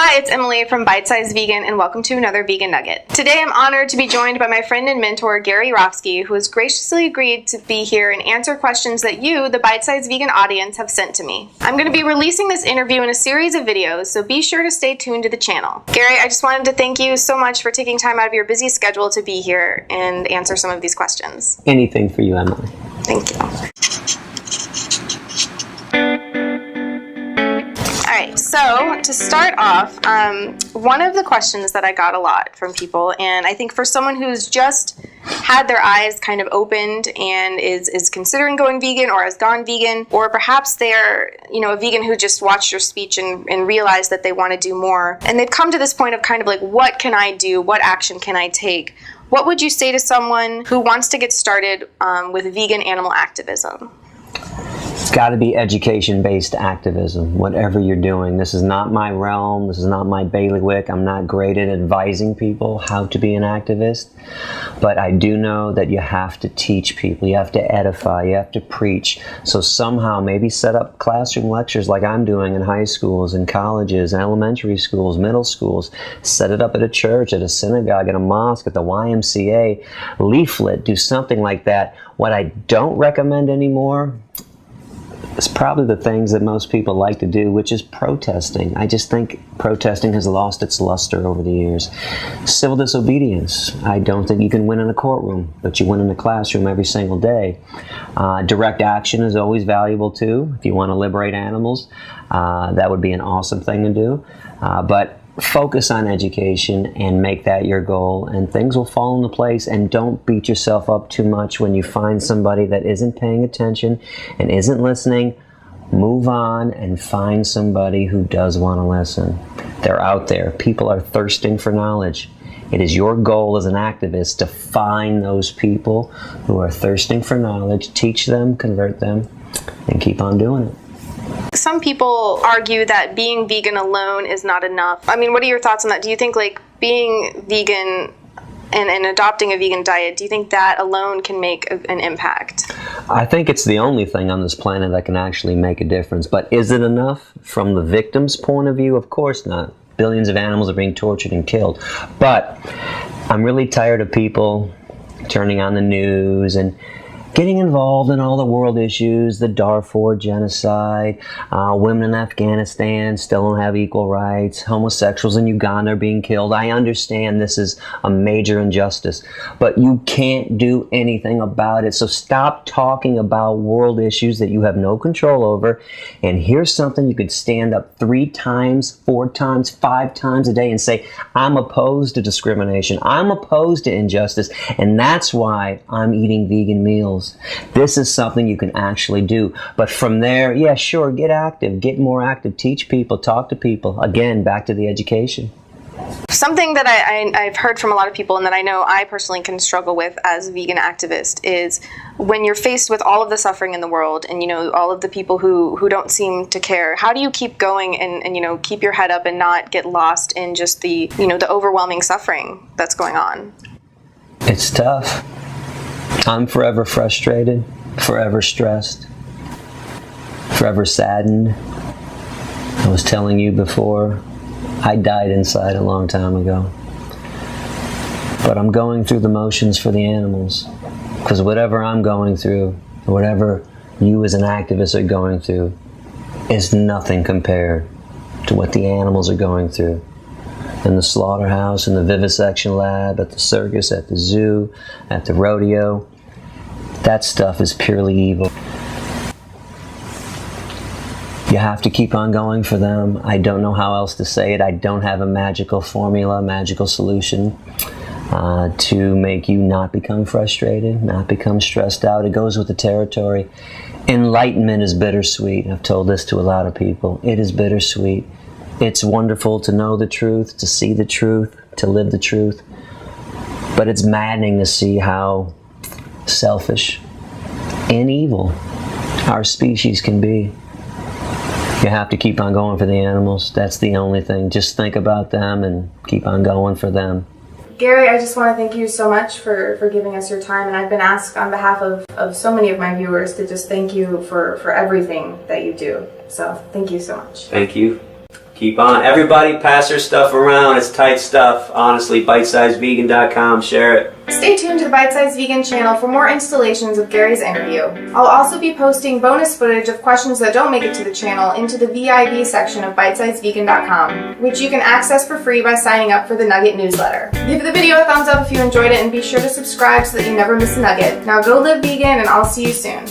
Hi, it's Emily from Bite Size Vegan, and welcome to another Vegan Nugget. Today I'm honored to be joined by my friend and mentor, Gary Rofsky, who has graciously agreed to be here and answer questions that you, the Bite Size Vegan audience, have sent to me. I'm going to be releasing this interview in a series of videos, so be sure to stay tuned to the channel. Gary, I just wanted to thank you so much for taking time out of your busy schedule to be here and answer some of these questions. Anything for you, Emily. Thank you. Alright, so to start off, one of the questions that I got a lot from people, and I think for someone who's just had their eyes kind of opened and is considering going vegan or has gone vegan, or perhaps they're a vegan who just watched your speech and realized that they want to do more, and they've come to this point of kind of like, what can I do? What action can I take? What would you say to someone who wants to get started with vegan animal activism? It's got to be education-based activism, whatever you're doing. This is not my realm. This is not my bailiwick. I'm not great at advising people how to be an activist. But I do know that you have to teach people. You have to edify. You have to preach. So somehow maybe set up classroom lectures like I'm doing in high schools and colleges, elementary schools, middle schools. Set it up at a church, at a synagogue, at a mosque, at the YMCA. Leaflet. Do something like that. What I don't recommend anymore, it's probably the things that most people like to do, which is protesting. I just think protesting has lost its luster over the years. Civil disobedience. I don't think you can win in a courtroom, but you win in a classroom every single day. Direct action is always valuable too. If you want to liberate animals, that would be an awesome thing to do. But focus on education and make that your goal, and things will fall into place. And don't beat yourself up too much when you find somebody that isn't paying attention and isn't listening. Move on and find somebody who does want to listen. They're out there. People are thirsting for knowledge. It is your goal as an activist to find those people who are thirsting for knowledge, teach them, convert them, and keep on doing it. Some people argue that being vegan alone is not enough. I mean, what are your thoughts on that? Do you think like being vegan and adopting a vegan diet, do you think that alone can make an impact? I think it's the only thing on this planet that can actually make a difference. But is it enough from the victim's point of view? Of course not. Billions of animals are being tortured and killed. But I'm really tired of people turning on the news and getting involved in all the world issues, the Darfur genocide, women in Afghanistan still don't have equal rights, homosexuals in Uganda are being killed. I understand this is a major injustice, but you can't do anything about it. So stop talking about world issues that you have no control over. And here's something you could stand up 3 times, 4 times, 5 times a day and say, I'm opposed to discrimination. I'm opposed to injustice. And that's why I'm eating vegan meals. This is something you can actually do. But from there, yeah, sure, get active, get more active, teach people, talk to people. Again, back to the education. Something that I've heard from a lot of people, and that I know I personally can struggle with as a vegan activist, is when you're faced with all of the suffering in the world and, all of the people who don't seem to care, how do you keep going and keep your head up and not get lost in just the, the overwhelming suffering that's going on? It's tough. I'm forever frustrated, forever stressed, forever saddened. I was telling you before, I died inside a long time ago. But I'm going through the motions for the animals. Because whatever I'm going through, whatever you as an activist are going through, is nothing compared to what the animals are going through. In the slaughterhouse, in the vivisection lab, at the circus, at the zoo, at the rodeo. That stuff is purely evil. You have to keep on going for them. I don't know how else to say it. I don't have a magical formula, magical solution to make you not become frustrated, not become stressed out. It goes with the territory. Enlightenment is bittersweet. I've told this to a lot of people. It is bittersweet. It's wonderful to know the truth, to see the truth, to live the truth. But it's maddening to see how selfish and evil our species can be. You have to keep on going for the animals. That's the only thing. Just think about them and keep on going for them. Gary, I just want to thank you so much for giving us your time, and I've been asked on behalf of so many of my viewers to just thank you for everything that you do. So thank you so much. Thank you. Keep on. Everybody pass their stuff around. It's tight stuff. Honestly, bitesizevegan.com. Share it. Stay tuned to the Bite Size Vegan channel for more installations of Gary's interview. I'll also be posting bonus footage of questions that don't make it to the channel into the VIV section of bitesizevegan.com, which you can access for free by signing up for the Nugget newsletter. Give the video a thumbs up if you enjoyed it, and be sure to subscribe so that you never miss a nugget. Now go live vegan, and I'll see you soon.